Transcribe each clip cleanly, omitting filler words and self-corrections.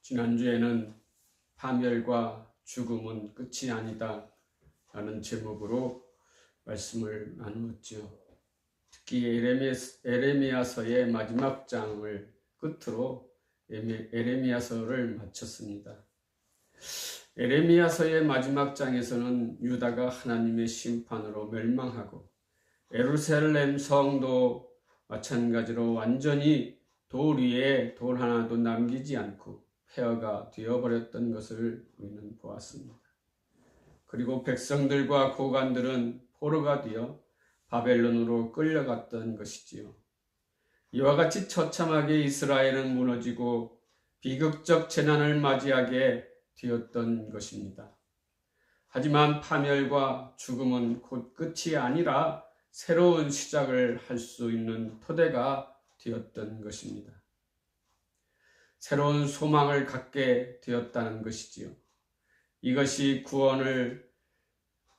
지난주에는 파멸과 죽음은 끝이 아니다 라는 제목으로 말씀을 나누었지요. 특히 에레미야서의 마지막 장을 끝으로 에레미야서를 마쳤습니다. 에레미야서의 마지막 장에서는 유다가 하나님의 심판으로 멸망하고 예루살렘 성도 마찬가지로 완전히 돌 위에 돌 하나도 남기지 않고 폐허가 되어버렸던 것을 우리는 보았습니다. 그리고 백성들과 고관들은 포로가 되어 바벨론으로 끌려갔던 것이지요. 이와 같이 처참하게 이스라엘은 무너지고 비극적 재난을 맞이하게 되었던 것입니다. 하지만 파멸과 죽음은 곧 끝이 아니라 새로운 시작을 할 수 있는 토대가 되었던 것입니다. 새로운 소망을 갖게 되었다는 것이지요. 이것이 구원을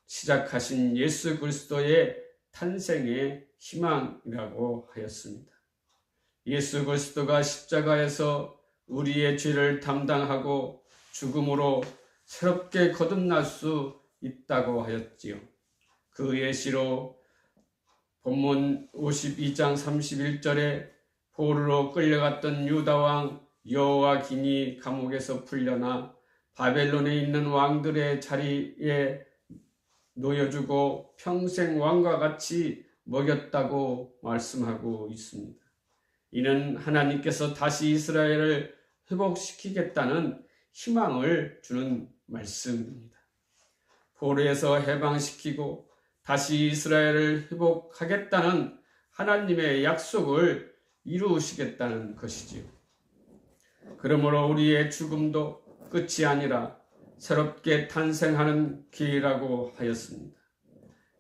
시작하신 예수 그리스도의 탄생의 희망이라고 하였습니다. 예수 그리스도가 십자가에서 우리의 죄를 담당하고 죽음으로 새롭게 거듭날 수 있다고 하였지요. 그 예시로 본문 52장 31절에 포로로 끌려갔던 유다왕 여호야긴이 감옥에서 풀려나 바벨론에 있는 왕들의 자리에 놓여주고 평생 왕과 같이 먹였다고 말씀하고 있습니다. 이는 하나님께서 다시 이스라엘을 회복시키겠다는 희망을 주는 말씀입니다. 포로에서 해방시키고 다시 이스라엘을 회복하겠다는 하나님의 약속을 이루시겠다는 것이지요. 그러므로 우리의 죽음도 끝이 아니라 새롭게 탄생하는 기회라고 하였습니다.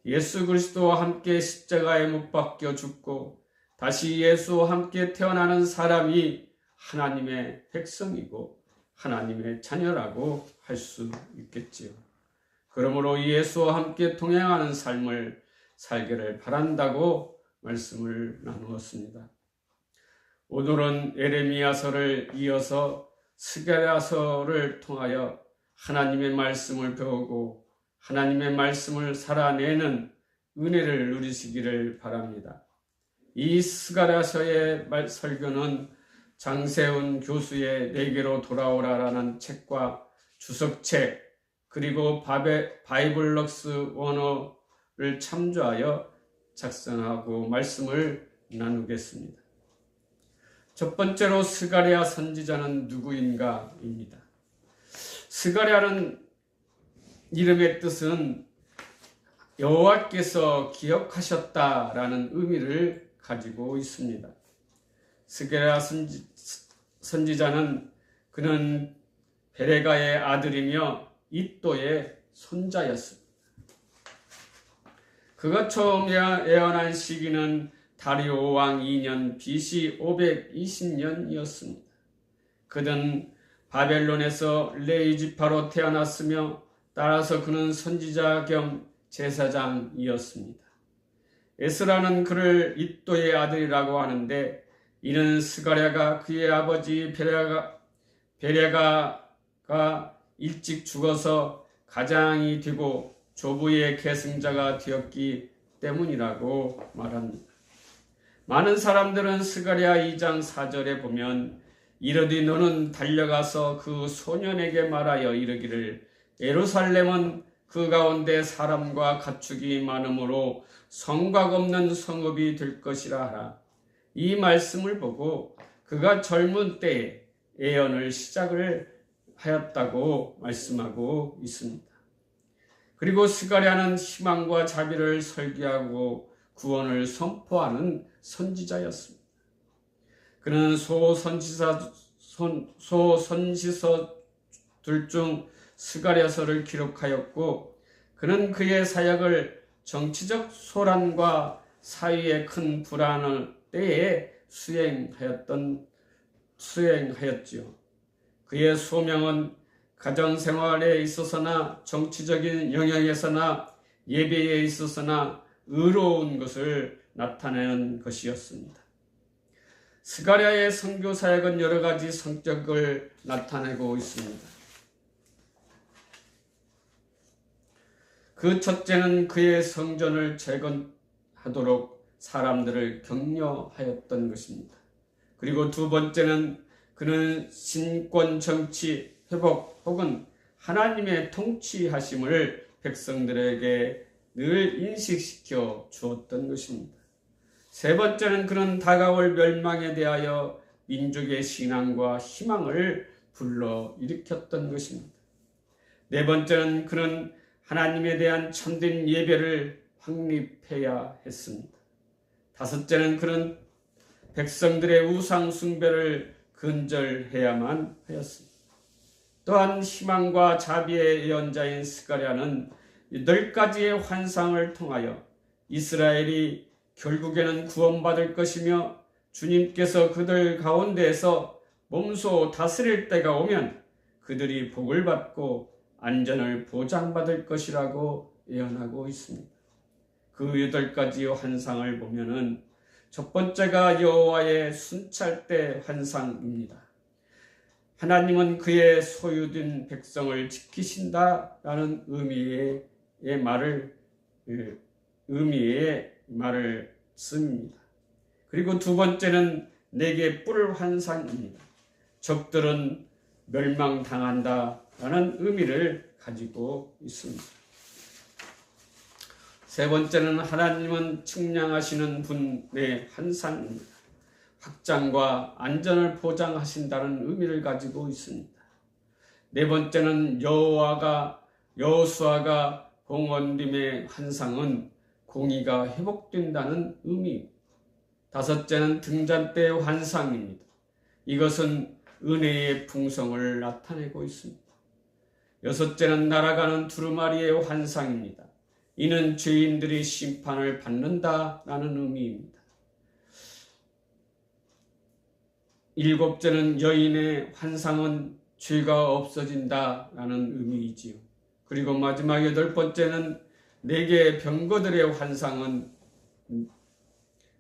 예수 그리스도와 함께 십자가에 못 박혀 죽고 다시 예수와 함께 태어나는 사람이 하나님의 백성이고 하나님의 자녀라고 할 수 있겠지요. 그러므로 예수와 함께 동행하는 삶을 살기를 바란다고 말씀을 나누었습니다. 오늘은 에레미야서를 이어서 스가랴서를 통하여 하나님의 말씀을 배우고 하나님의 말씀을 살아내는 은혜를 누리시기를 바랍니다. 이 스가랴서의 설교는 장세훈 교수의 내게로 돌아오라라는 책과 주석책 그리고 바이블럭스 원어를 참조하여 작성하고 말씀을 나누겠습니다. 첫 번째로 스가랴 선지자는 누구인가입니다. 스가랴는 이름의 뜻은 여호와께서 기억하셨다라는 의미를 가지고 있습니다. 스가랴 선지자는 그는 베레가의 아들이며 이또의 손자였습니다. 그가 처음 예언한 시기는 다리오 왕 2년 BC 520년이었습니다. 그는 바벨론에서 레이지파로 태어났으며 따라서 그는 선지자 겸 제사장이었습니다. 에스라는 그를 이또의 아들이라고 하는데 이는 스가랴가 그의 아버지 베레가가 일찍 죽어서 가장이 되고 조부의 계승자가 되었기 때문이라고 말합니다. 많은 사람들은 스가랴 2장 4절에 보면 이르되 너는 달려가서 그 소년에게 말하여 이르기를 예루살렘은 그 가운데 사람과 가축이 많으므로 성곽 없는 성읍이 될 것이라 하라. 이 말씀을 보고 그가 젊은 때에 예언을 시작을 하였다고 말씀하고 있습니다. 그리고 스가랴는 희망과 자비를 설교하고 구원을 선포하는 선지자였습니다. 그는 소선지서들 중 스가랴서를 기록하였고 그는 그의 사역을 정치적 소란과 사회의 큰 불안을 때에 수행하였지요. 그의 소명은 가정생활에 있어서나 정치적인 영역에서나 예배에 있어서나 의로운 것을 나타내는 것이었습니다. 스가랴의 선교 사역은 여러 가지 성격을 나타내고 있습니다. 그 첫째는 그의 성전을 재건하도록 사람들을 격려하였던 것입니다. 그리고 두 번째는 그는 신권 정치 회복 혹은 하나님의 통치하심을 백성들에게 늘 인식시켜 주었던 것입니다. 세 번째는 그는 다가올 멸망에 대하여 민족의 신앙과 희망을 불러일으켰던 것입니다. 네 번째는 그는 하나님에 대한 참된 예배를 확립해야 했습니다. 다섯째는 그는 백성들의 우상 숭배를 근절해야만 하였습니다. 또한 희망과 자비의 예언자인 스가랴는 8가지의 환상을 통하여 이스라엘이 결국에는 구원받을 것이며 주님께서 그들 가운데에서 몸소 다스릴 때가 오면 그들이 복을 받고 안전을 보장받을 것이라고 예언하고 있습니다. 그 8가지 환상을 보면은 첫 번째가 여호와의 순찰대 환상입니다. 하나님은 그의 소유된 백성을 지키신다라는 의미의 말을 씁니다. 그리고 두 번째는 내게 뿔 환상입니다. 적들은 멸망당한다라는 의미를 가지고 있습니다. 세 번째는 하나님은 측량하시는 분의 환상입니다. 확장과 안전을 보장하신다는 의미를 가지고 있습니다. 네 번째는 여호수아가 공헌림의 환상은 공의가 회복된다는 의미입니다. 다섯째는 등잔대의 환상입니다. 이것은 은혜의 풍성을 나타내고 있습니다. 여섯째는 날아가는 두루마리의 환상입니다. 이는 죄인들이 심판을 받는다라는 의미입니다. 일곱째는 여인의 환상은 죄가 없어진다라는 의미이지요. 그리고 마지막 8번째는 내게 병거들의 환상은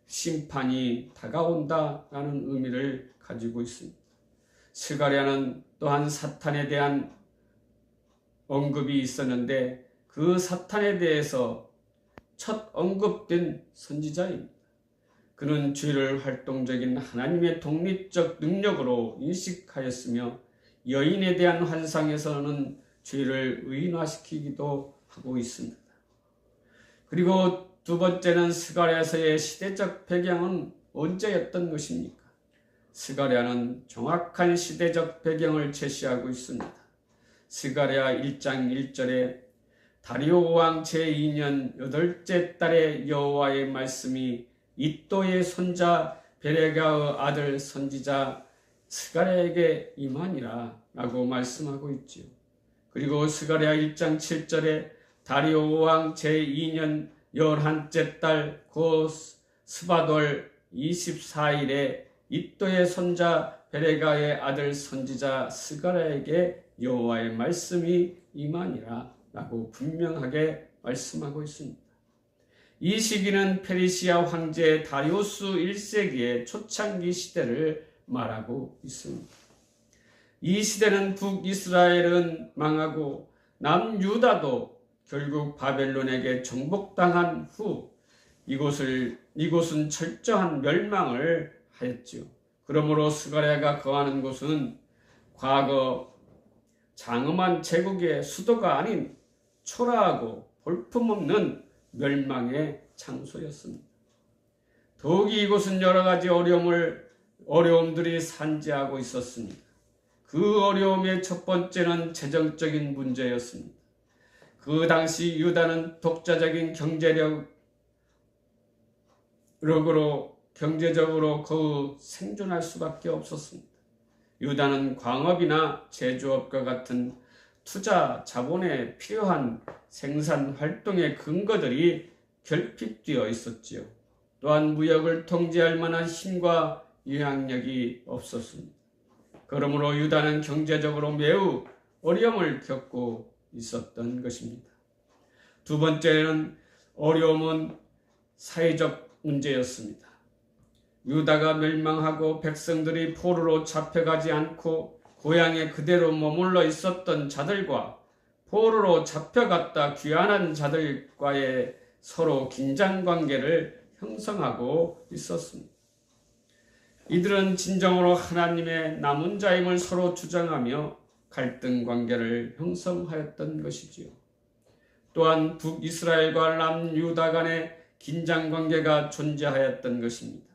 심판이 다가온다라는 의미를 가지고 있습니다. 스가랴는 또한 사탄에 대한 언급이 있었는데 그 사탄에 대해서 첫 언급된 선지자입니다. 그는 죄를 활동적인 하나님의 독립적 능력으로 인식하였으며 여인에 대한 환상에서는 죄를 의인화시키기도 하고 있습니다. 그리고 두 번째는 스가랴서의 시대적 배경은 언제였던 것입니까? 스가랴는 정확한 시대적 배경을 제시하고 있습니다. 스가랴 1장 1절에 다리오 왕 제2년 8째 달에 여호와의 말씀이 이또의 손자 베레가의 아들 선지자 스가랴에게 임하니라 라고 말씀하고 있지요. 그리고 스가랴 1장 7절에 다리오 왕 제2년 11째 달 곧 스바돌 24일에 이또의 손자 베레가의 아들 선지자 스가랴에게 여호와의 말씀이 임하니라 라고 분명하게 말씀하고 있습니다. 이 시기는 페르시아 황제 다리우스 1세기의 초창기 시대를 말하고 있습니다. 이 시대는 북이스라엘은 망하고 남유다도 결국 바벨론에게 정복당한 후 이곳은 철저한 멸망을 하였지요. 그러므로 스가랴가 거하는 곳은 과거 장엄한 제국의 수도가 아닌 초라하고 볼품없는 멸망의 장소였습니다. 더욱이 이곳은 여러 가지 어려움들이 산재하고 있었습니다. 그 어려움의 첫 번째는 재정적인 문제였습니다. 그 당시 유다는 독자적인 경제적으로 거의 생존할 수밖에 없었습니다. 유다는 광업이나 제조업과 같은 투자 자본에 필요한 생산 활동의 근거들이 결핍되어 있었지요. 또한 무역을 통제할 만한 힘과 영향력이 없었습니다. 그러므로 유다는 경제적으로 매우 어려움을 겪고 있었던 것입니다. 두 번째는 어려움은 사회적 문제였습니다. 유다가 멸망하고 백성들이 포로로 잡혀가지 않고 고향에 그대로 머물러 있었던 자들과 포로로 잡혀갔다 귀환한 자들과의 서로 긴장관계를 형성하고 있었습니다. 이들은 진정으로 하나님의 남은 자임을 서로 주장하며 갈등 관계를 형성하였던 것이지요. 또한 북이스라엘과 남유다 간의 긴장 관계가 존재하였던 것입니다.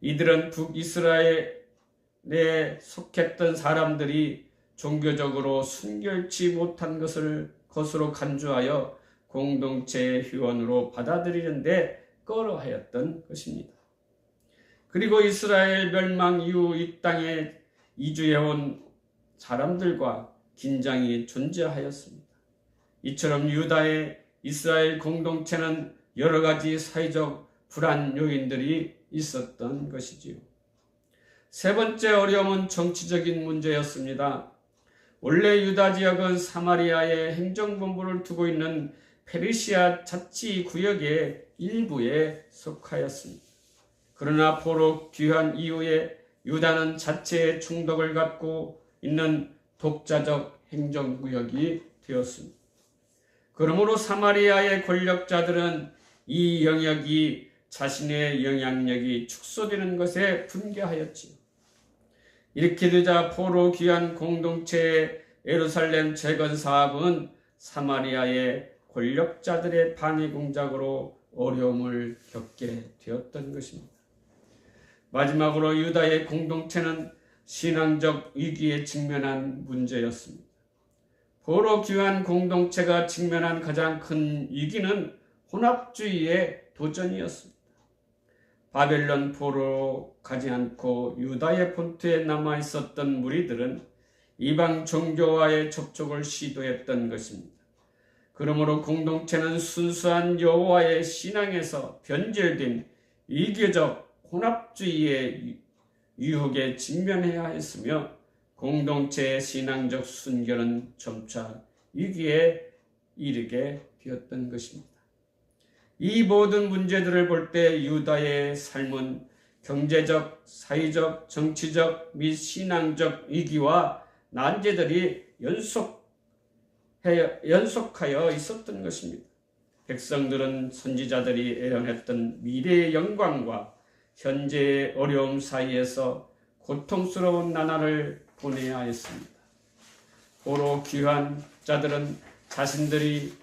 이들은 북이스라엘에 속했던 사람들이 종교적으로 순결치 못한 것으로 간주하여 공동체의 회원으로 받아들이는데 꺼려하였던 것입니다. 그리고 이스라엘 멸망 이후 이 땅에 이주해온 사람들과 긴장이 존재하였습니다. 이처럼 유다의 이스라엘 공동체는 여러 가지 사회적 불안 요인들이 있었던 것이지요. 세 번째 어려움은 정치적인 문제였습니다. 원래 유다 지역은 사마리아의 행정본부를 두고 있는 페르시아 자치구역의 일부에 속하였습니다. 그러나 포로 귀환 이후에 유다는 자체의 충독을 갖고 있는 독자적 행정구역이 되었습니다. 그러므로 사마리아의 권력자들은 이 영역이 자신의 영향력이 축소되는 것에 분개하였지요. 이렇게 되자 포로 귀환 공동체의 예루살렘 재건 사업은 사마리아의 권력자들의 방해 공작으로 어려움을 겪게 되었던 것입니다. 마지막으로 유다의 공동체는 신앙적 위기에 직면한 문제였습니다. 포로 귀환 공동체가 직면한 가장 큰 위기는 혼합주의의 도전이었습니다. 바벨론 포로로 가지 않고 유다의 본토에 남아 있었던 무리들은 이방 종교와의 접촉을 시도했던 것입니다. 그러므로 공동체는 순수한 여호와의 신앙에서 변질된 이교적 혼합주의의 유혹에 직면해야 했으며 공동체의 신앙적 순결은 점차 위기에 이르게 되었던 것입니다. 이 모든 문제들을 볼 때 유다의 삶은 경제적, 사회적, 정치적 및 신앙적 위기와 난제들이 연속하여 있었던 것입니다. 백성들은 선지자들이 예언했던 미래의 영광과 현재의 어려움 사이에서 고통스러운 나날을 보내야 했습니다. 포로 귀환 자들은 자신들이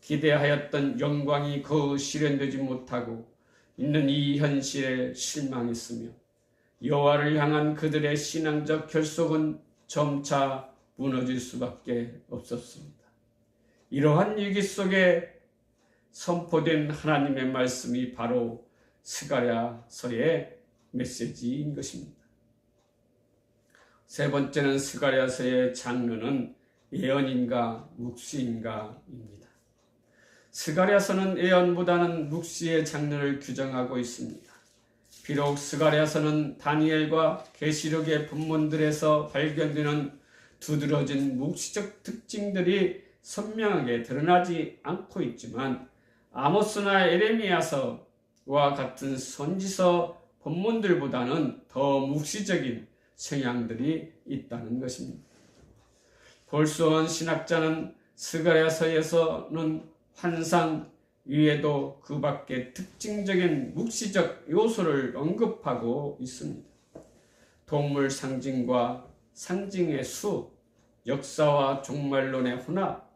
기대하였던 영광이 거의 실현되지 못하고 있는 이 현실에 실망했으며 여호와를 향한 그들의 신앙적 결속은 점차 무너질 수밖에 없었습니다. 이러한 위기 속에 선포된 하나님의 말씀이 바로 스가랴서의 메시지인 것입니다. 세 번째는 스가랴서의 장르는 예언인가 묵시인가입니다. 스가랴서는 예언보다는 묵시의 장르를 규정하고 있습니다. 비록 스가랴서는 다니엘과 계시록의 본문들에서 발견되는 두드러진 묵시적 특징들이 선명하게 드러나지 않고 있지만 아모스나 에레미야서와 같은 선지서 본문들보다는 더 묵시적인 성향들이 있다는 것입니다. 볼수원 신학자는 스가랴서에서는 환상 위에도 그 밖에 특징적인 묵시적 요소를 언급하고 있습니다. 동물 상징과 상징의 수, 역사와 종말론의 혼합,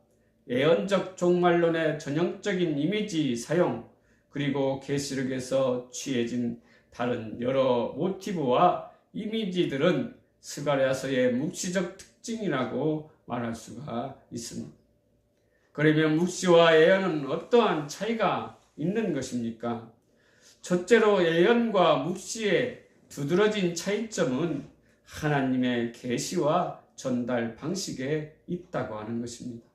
예언적 종말론의 전형적인 이미지 사용, 그리고 계시록에서 취해진 다른 여러 모티브와 이미지들은 스가랴서의 묵시적 특징이라고 말할 수가 있습니다. 그러면 묵시와 예언은 어떠한 차이가 있는 것입니까? 첫째로 예언과 묵시의 두드러진 차이점은 하나님의 계시와 전달 방식에 있다고 하는 것입니다.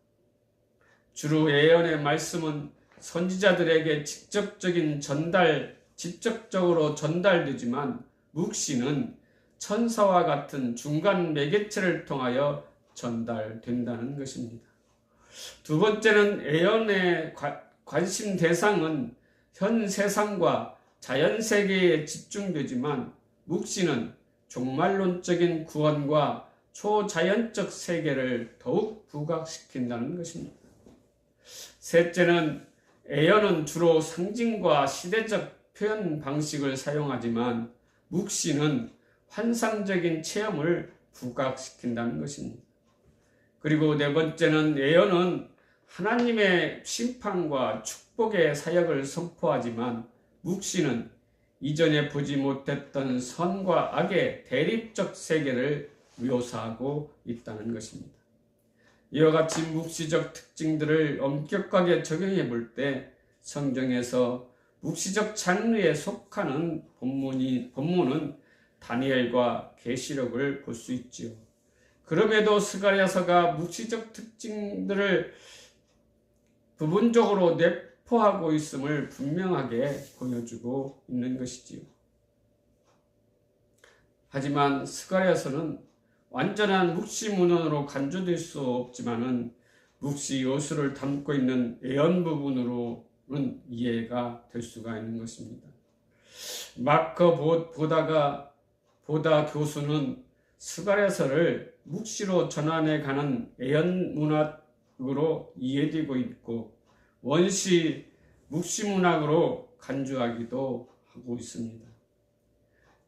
주로 예언의 말씀은 선지자들에게 직접적으로 전달되지만 묵시는 천사와 같은 중간 매개체를 통하여 전달된다는 것입니다. 두 번째는 예언의 관심 대상은 현 세상과 자연세계에 집중되지만 묵시는 종말론적인 구원과 초자연적 세계를 더욱 부각시킨다는 것입니다. 셋째는 애언은 주로 상징과 시대적 표현 방식을 사용하지만 묵시는 환상적인 체험을 부각시킨다는 것입니다. 그리고 네 번째는 애언은 하나님의 심판과 축복의 사역을 선포하지만 묵시는 이전에 보지 못했던 선과 악의 대립적 세계를 묘사하고 있다는 것입니다. 이와 같이 묵시적 특징들을 엄격하게 적용해 볼 때 성경에서 묵시적 장르에 속하는 본문은 다니엘과 계시록을 볼 수 있지요. 그럼에도 스가랴서가 묵시적 특징들을 부분적으로 내포하고 있음을 분명하게 보여주고 있는 것이지요. 하지만 스가랴서는 완전한 묵시 문헌으로 간주될 수 없지만은 묵시 요소를 담고 있는 애언 부분으로는 이해가 될 수가 있는 것입니다. 마커 보다 교수는 스가랴서를 묵시로 전환해 가는 애언 문학으로 이해되고 있고 원시 묵시 문학으로 간주하기도 하고 있습니다.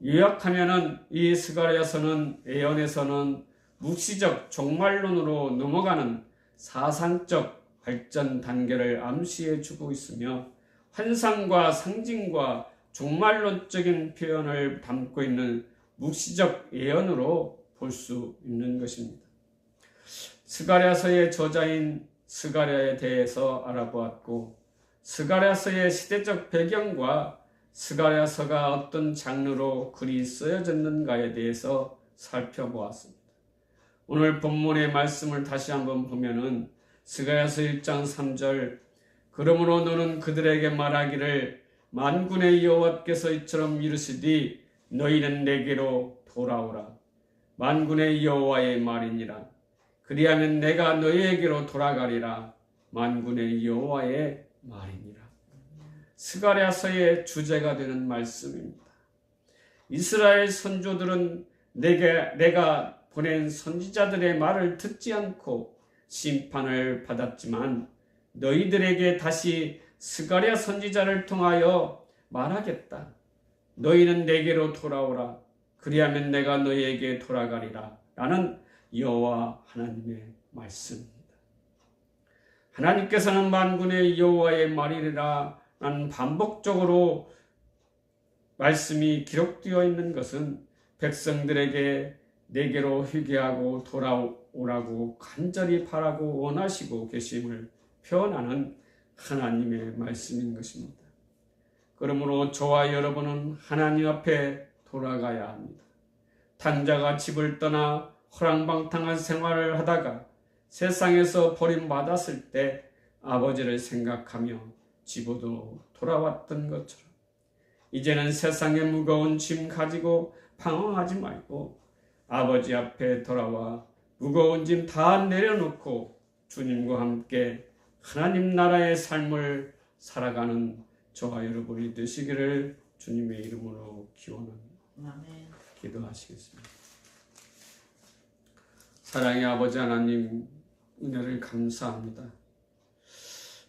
요약하면은 이 스가랴서는 애언에서는 묵시적 종말론으로 넘어가는 사상적 발전 단계를 암시해 주고 있으며 환상과 상징과 종말론적인 표현을 담고 있는 묵시적 예언으로 볼 수 있는 것입니다. 스가랴서의 저자인 스가랴에 대해서 알아보았고 스가랴서의 시대적 배경과 스가랴서가 어떤 장르로 글이 쓰여졌는가에 대해서 살펴보았습니다. 오늘 본문의 말씀을 다시 한번 보면은 스가랴서 1장 3절 그러므로 너는 그들에게 말하기를 만군의 여호와께서 이처럼 이르시되 너희는 내게로 돌아오라. 만군의 여호와의 말이니라. 그리하면 내가 너희에게로 돌아가리라. 만군의 여호와의 말이니라. 스가랴서의 주제가 되는 말씀입니다. 이스라엘 선조들은 내가 보낸 선지자들의 말을 듣지 않고 심판을 받았지만 너희들에게 다시 스가랴 선지자를 통하여 말하겠다. 너희는 내게로 돌아오라. 그리하면 내가 너희에게 돌아가리라. 라는 여호와 하나님의 말씀입니다. 하나님께서는 만군의 여호와의 말이라 라는 반복적으로 말씀이 기록되어 있는 것은 백성들에게 내게로 회개하고 돌아오라고 간절히 바라고 원하시고 계심을 표현하는 하나님의 말씀인 것입니다. 그러므로 저와 여러분은 하나님 앞에 돌아가야 합니다. 탕자가 집을 떠나 허랑방탕한 생활을 하다가 세상에서 버림받았을 때 아버지를 생각하며 집으로 돌아왔던 것처럼 이제는 세상의 무거운 짐 가지고 방황하지 말고 아버지 앞에 돌아와 무거운 짐 다 내려놓고 주님과 함께 하나님 나라의 삶을 살아가는 저와 여러분이 되시기를 주님의 이름으로 기원합니다. 아멘. 기도하시겠습니다. 사랑의 아버지 하나님 은혜를 감사합니다.